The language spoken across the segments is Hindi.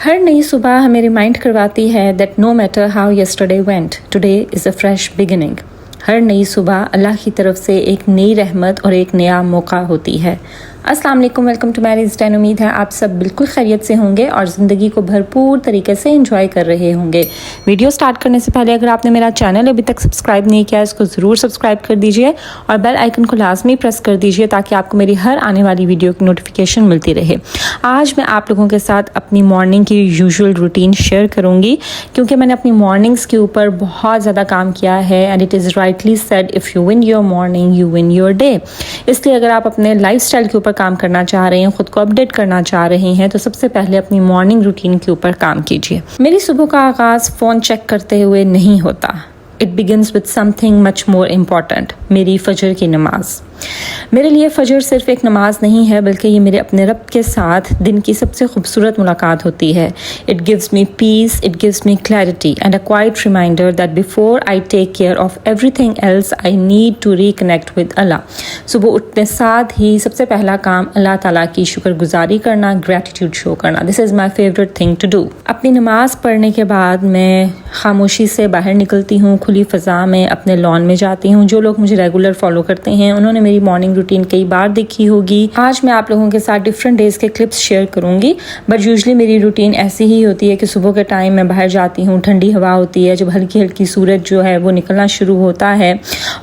हर नई सुबह हमें रिमाइंड करवाती है that no matter how yesterday went, today is a fresh beginning. हर नई सुबह अल्लाह की तरफ से एक नई रहमत और एक नया मौका होती है। अस्सलाम वालेकुम, वेलकम टू मैरिज टाइम। उम्मीद है आप सब बिल्कुल खैरियत से होंगे और ज़िंदगी को भरपूर तरीके से एंजॉय कर रहे होंगे। वीडियो स्टार्ट करने से पहले अगर आपने मेरा चैनल अभी तक सब्सक्राइब नहीं किया, इसको ज़रूर सब्सक्राइब कर दीजिए और बेल आइकन को लाजमी प्रेस कर दीजिए ताकि आपको मेरी हर आने वाली वीडियो की नोटिफिकेशन मिलती रहे। आज मैं आप लोगों के साथ अपनी मॉर्निंग की यूजुअल रूटीन शेयर करूँगी क्योंकि मैंने अपनी मॉर्निंग्स के ऊपर बहुत ज़्यादा काम किया है and it is rightly said, if you win your morning you win your day. इसलिए अगर आप अपने लाइफस्टाइल के ऊपर काम करना चाह रहे हैं, खुद को अपडेट करना चाह रहे हैं, तो सबसे पहले अपनी मॉर्निंग रूटीन के ऊपर काम कीजिए। मेरी सुबह का आगाज़ फ़ोन चेक करते हुए नहीं होता। It begins with something much more important, मेरी फजर की नमाज। मेरे लिए फजर सिर्फ एक नमाज नहीं है बल्कि ये मेरे अपने रब के साथ दिन की सबसे खूबसूरत मुलाकात होती है। It gives me peace, it gives me clarity and a quiet reminder that before I take care of everything else I need to reconnect with Allah. सुबह उठने साथ ही सबसे पहला काम अल्लाह ताला की शुक्रगुजारी करना, ग्रैटिट्यूड शो करना। This is my favourite thing to do. अपनी नमाज पढ़ने के बाद मैं खामोशी से बाहर निकलती हूँ, खुली फ़ज़ा में अपने लॉन में जाती हूँ। जो लोग मुझे रेगुलर फॉलो करते हैं उन्होंने मेरी मॉर्निंग रूटीन कई बार देखी होगी। आज मैं आप लोगों के साथ डिफरेंट डेज के क्लिप्स शेयर करूंगी, बट यूजुअली मेरी रूटीन ऐसी ही होती है कि सुबह के टाइम मैं बाहर जाती हूँ, ठंडी हवा होती है, जब हल्की हल्की सूरज जो है वो निकलना शुरू होता है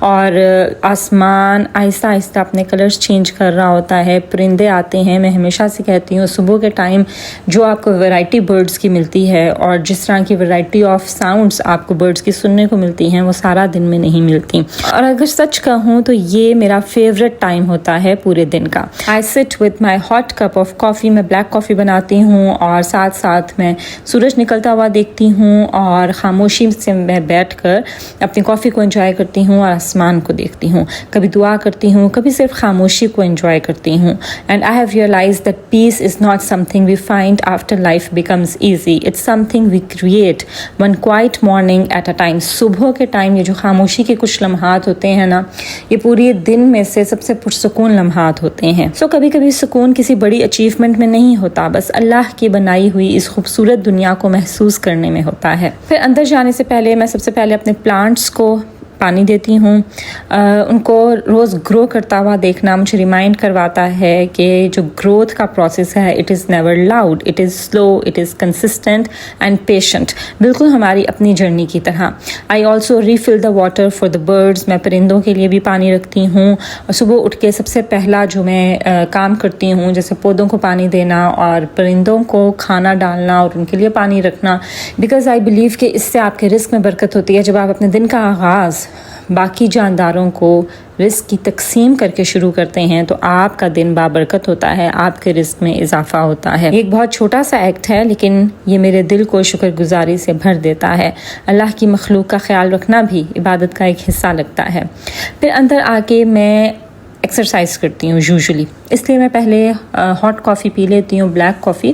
और आसमान आहिस्ता आहिस्ता अपने कलर्स चेंज कर रहा होता है, परिंदे आते हैं। मैं हमेशा से कहती हूँ सुबह के टाइम जो आपको वैरायटी बर्ड्स की मिलती है और जिस तरह की वैरायटी ऑफ साउंड्स आपको बर्ड्स की सुनने को मिलती हैं वो सारा दिन में नहीं मिलती। और अगर सच कहूँ तो ये मेरा फेवरेट टाइम होता है पूरे दिन का। I sit with my hot cup of coffee. मैं ब्लैक कॉफ़ी बनाती हूँ और साथ साथ मैं सूरज निकलता हुआ देखती हूँ और ख़ामोशी से मैं बैठकर अपनी कॉफ़ी को एंजॉय करती हूँ और आसमान को देखती हूँ। कभी दुआ करती हूँ, कभी सिर्फ खामोशी को एंजॉय करती हूँ। And I have realise that peace is not something we find after life becomes easy, it's something we create one quiet morning at a time. सुबह के टाइम ये जो खामोशी के कुछ लम्हात होते हैं ना, ये पूरे दिन में से सबसे पुरसुकून लम्हात होते हैं। सो कभी कभी सुकून किसी बड़ी अचीवमेंट में नहीं होता, बस अल्लाह की बनाई हुई इस खूबसूरत दुनिया को महसूस करने में होता है। फिर अंदर जाने से पहले मैं सबसे पहले अपने प्लांट्स को पानी देती हूँ। उनको रोज़ ग्रो करता हुआ देखना मुझे रिमाइंड करवाता है कि जो ग्रोथ का प्रोसेस है it is never loud, it is slow, it is consistent and patient, बिल्कुल हमारी अपनी जर्नी की तरह। I also refill the water for the birds. मैं परिंदों के लिए भी पानी रखती हूँ और सुबह उठ के सबसे पहला जो मैं काम करती हूँ जैसे पौधों को पानी देना और परिंदों को खाना डालना और उनके लिए पानी रखना, बिकॉज़ आई बिलीव कि इससे आपके रिस्क में बरकत होती है। जब आप अपने दिन का आगाज़ बाकी जानदारों को रिस्क की तकसीम करके शुरू करते हैं तो आपका दिन बाबरकत होता है, आपके रिस्क में इजाफा होता है। एक बहुत छोटा सा एक्ट है लेकिन ये मेरे दिल को शुक्रगुजारी से भर देता है। अल्लाह की मखलूक का ख्याल रखना भी इबादत का एक हिस्सा लगता है। फिर अंदर आके मैं एक्सरसाइज करती हूँ यूजुअली, इसलिए मैं पहले हॉट कॉफ़ी पी लेती हूँ, ब्लैक कॉफ़ी,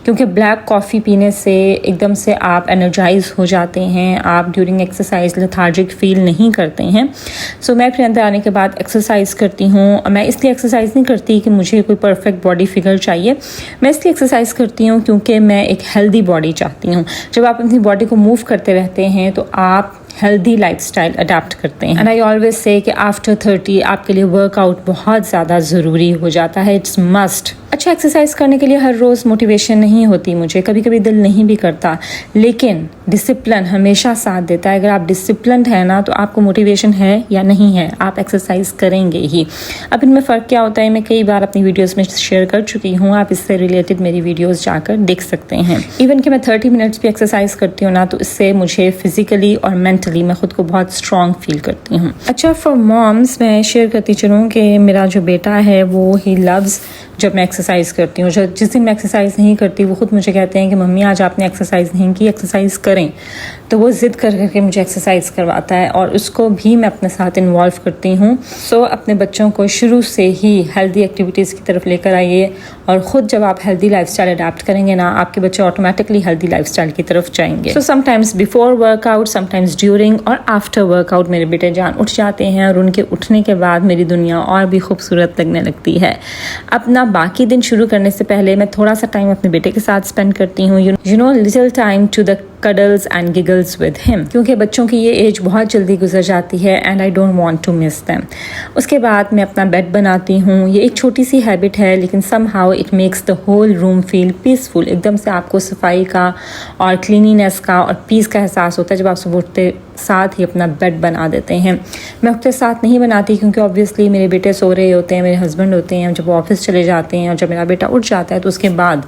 क्योंकि ब्लैक कॉफ़ी पीने से एकदम से आप एनर्जाइज हो जाते हैं, आप ड्यूरिंग एक्सरसाइज लेथार्जिक फील नहीं करते हैं। सो मैं फिर अंदर आने के बाद एक्सरसाइज करती हूँ। मैं इसलिए एक्सरसाइज नहीं करती कि मुझे कोई परफेक्ट बॉडी फिगर चाहिए, मैं इसलिए एक्सरसाइज करती हूँ क्योंकि मैं एक हेल्दी बॉडी चाहती हूँ। जब आप अपनी बॉडी को मूव करते रहते हैं तो आप हेल्दी लाइफस्टाइल अडेप्ट करते हैं। एंड आई ऑलवेज से कि आफ्टर 30 आपके लिए वर्कआउट बहुत ज़्यादा ज़रूरी हो जाता है, इट्स मस्ट। अच्छा एक्सरसाइज करने के लिए हर रोज़ मोटिवेशन नहीं होती मुझे, कभी कभी दिल नहीं भी करता, लेकिन डिसिप्लिन हमेशा साथ देता है। अगर आप डिसिप्लिन्ड है ना तो आपको मोटिवेशन है या नहीं है, आप एक्सरसाइज करेंगे ही। अब इनमें फ़र्क क्या होता है मैं कई बार अपनी वीडियोस में शेयर कर चुकी हूँ, आप इससे रिलेटेड मेरी वीडियोस जाकर देख सकते हैं। इवन कि मैं 30 मिनट्स भी एक्सरसाइज करती हूँ ना तो इससे मुझे फिजिकली और मेंटली मैं खुद को बहुत स्ट्रॉन्ग फील करती हूँ। अच्छा फॉर मॉम्स मैं शेयर करती चलूँ कि मेरा जो बेटा है वो ही लव्स जब मैं एक्सरसाइज करती हूँ। जिस दिन मैं एक्सरसाइज नहीं करती वो खुद मुझे कहते हैं कि मम्मी आज आपने एक्सरसाइज नहीं की, एक्सरसाइज करें। तो वो ज़िद कर करके मुझे एक्सरसाइज करवाता है और उसको भी मैं अपने साथ इन्वॉल्व करती हूँ। सो अपने बच्चों को शुरू से ही हेल्दी एक्टिविटीज़ की तरफ लेकर आइए और ख़ुद जब आप हेल्दी लाइफस्टाइल अडाप्ट करेंगे ना, आपके बच्चे ऑटोमेटिकली हेल्दी लाइफस्टाइल की तरफ जाएंगे। So sometimes before workout, sometimes during और आफ्टर वर्कआउट मेरे बेटे जान उठ जाते हैं और उनके उठने के बाद मेरी दुनिया और भी खूबसूरत लगने लगती है। अपना बाकी दिन शुरू करने से पहले मैं थोड़ा सा टाइम अपने बेटे के साथ स्पेंड करती हूँ, you know little time to the cuddles and giggles with him, क्योंकि बच्चों की ये एज बहुत जल्दी गुजर जाती है and I don't want to miss them. उसके बाद मैं अपना बेड बनाती हूँ। ये एक छोटी सी हैबिट है लेकिन somehow it makes the whole room feel peaceful। एकदम से आपको सफाई का और क्लीनिनेस का और पीस का एहसास होता है जब आप सुबह उठते साथ ही अपना बेड बना देते हैं। मैं उठते साथ नहीं बनाती क्योंकि ऑब्वियसली मेरे बेटे सो रहे होते हैं, मेरे हस्बैंड होते हैं, जब वो ऑफिस चले जाते हैं और जब मेरा बेटा उठ जाता है तो उसके बाद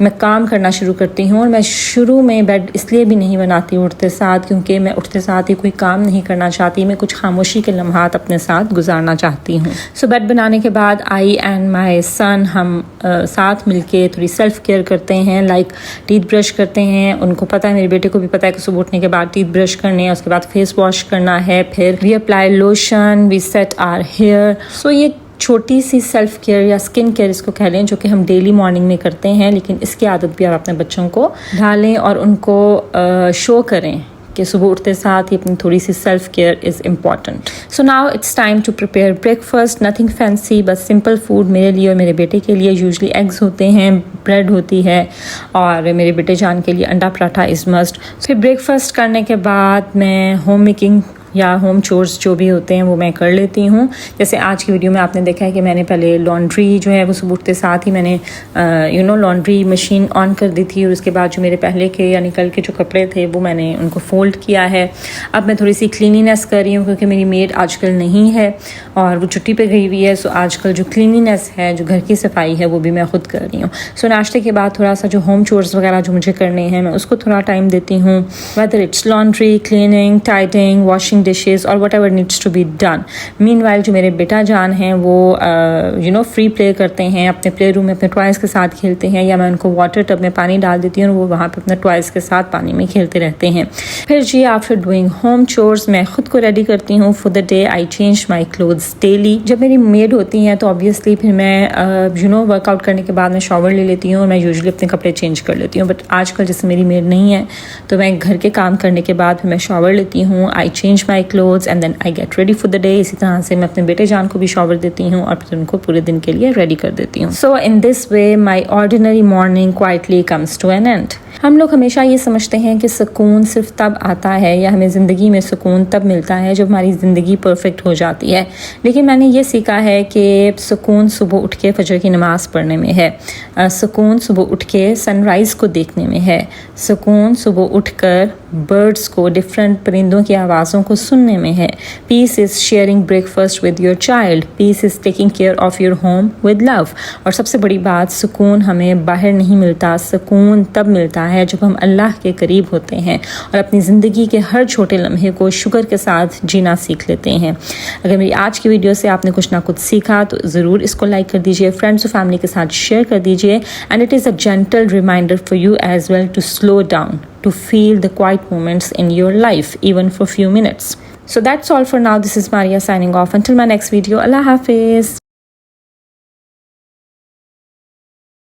मैं काम करना शुरू करती हूँ। और मैं शुरू में बेड इसलिए भी नहीं बनाती उठते साथ क्योंकि मैं उठते साथ ही कोई काम नहीं करना चाहती, मैं कुछ खामोशी के लम्हात अपने साथ गुजारना चाहती हूँ। सो बेड बनाने के बाद आई एंड माई सन हम साथ मिलके थोड़ी सेल्फ केयर करते हैं, लाइक टीथ ब्रश करते हैं। उनको पता है, मेरे बेटे को भी पता है कि सुबह उठने के बाद टीथ ब्रश करने हैं, उसके बाद फेस वॉश करना है, फिर we apply lotion, we set our hair. So ये छोटी सी सेल्फ केयर या स्किन केयर इसको कह लें जो कि हम डेली मॉर्निंग में करते हैं, लेकिन इसकी आदत भी आप अपने बच्चों को ढालें और उनको शो करें कि सुबह उठते साथ ही अपनी थोड़ी सी self care is important. So now it's time to prepare breakfast. Nothing fancy, बस सिंपल फूड मेरे लिए और मेरे बेटे के लिए। यूजुअली एग्स होते हैं, ब्रेड होती है और मेरे बेटे जान के लिए अंडा पराठा इज़ मस्ट। फिर ब्रेकफास्ट करने के बाद मैं होम मेकिंग या होम चोर्स जो भी होते हैं वो मैं कर लेती हूँ। जैसे आज की वीडियो में आपने देखा है कि मैंने पहले लॉन्ड्री जो है वो सुबह उठते साथ ही मैंने लॉन्ड्री मशीन ऑन कर दी थी और उसके बाद जो मेरे पहले के यानी कल के जो कपड़े थे वो मैंने उनको फोल्ड किया है। अब मैं थोड़ी सी क्लीनिनेस कर रही हूँ क्योंकि मेरी मेड आजकल नहीं है और वो छुट्टी पे गई हुई है। सो आजकल जो क्लीनिनेस है, जो घर की सफाई है, वो भी मैं खुद कर रही हूँ। सो नाश्ते के बाद थोड़ा सा जो होम चोर्स वगैरह जो मुझे करने हैं मैं उसको थोड़ा टाइम देती हूँ, whether it's laundry, cleaning, tidying, washing dishes और whatever needs to be done. Meanwhile जो मेरे बेटा जान हैं वो फ्री प्ले करते हैं, अपने प्ले रूम में अपने टॉयज़ के साथ खेलते हैं, या मैं उनको वाटर टब में पानी डाल देती हूँ और वो वहाँ पे अपने टॉयज़ के साथ पानी में खेलते रहते हैं। फिर जी आफ्टर डूइंग होम चोर्स मैं खुद को रेडी करती हूँ for the day. I change my clothes daily. जब मेरी मेड होती हैं तो ऑब्वियसली फिर मैं वर्कआउट करने के बाद मैं शॉवर ले लेती हूँ और मैं यूजुअली अपने कपड़े चेंज कर लेती हूँ। बट आजकल जैसे मेरी मेड नहीं है तो मैं घर के काम करने के बाद फिर मैं शॉवर लेती हूँ। I change my clothes and then I get ready for the day. इसी तरह से मैं अपने बेटे जान को भी शॉवर देती हूँ और फिर उनको पूरे दिन के लिए रेडी कर देती हूँ। So in this way my ordinary morning quietly comes to an end. हम लोग हमेशा ये समझते हैं कि सुकून सिर्फ तब आता है या हमें ज़िंदगी में सुकून तब मिलता है जब हमारी ज़िंदगी परफेक्ट हो जाती है, लेकिन मैंने ये सीखा है कि सुकून सुबह उठ के फजर की नमाज़ पढ़ने में है, सुकून सुबह उठ के सनराइज़ को देखने में है, सुकून सुबह उठकर बर्ड्स को, डिफरेंट परिंदों की आवाज़ों को सुनने में है। Peace is sharing breakfast with your child, peace is taking care of your home with love. और सबसे बड़ी बात, सुकून हमें बाहर नहीं मिलता, सुकून तब मिलता है जब हम अल्लाह के करीब होते हैं और अपनी ज़िंदगी के हर छोटे लम्हे को शुक्र के साथ जीना सीख लेते हैं। अगर मेरी आज की वीडियो से आपने कुछ ना कुछ सीखा तो ज़रूर इसको लाइक कर दीजिए, फ्रेंड्स और फैमिली के साथ शेयर कर दीजिए। And it is a gentle reminder for you as well to slow down, to feel the quiet moments in your life, even for few minutes. So that's all for now. This is Maria signing off. Until my next video, Allah Hafiz.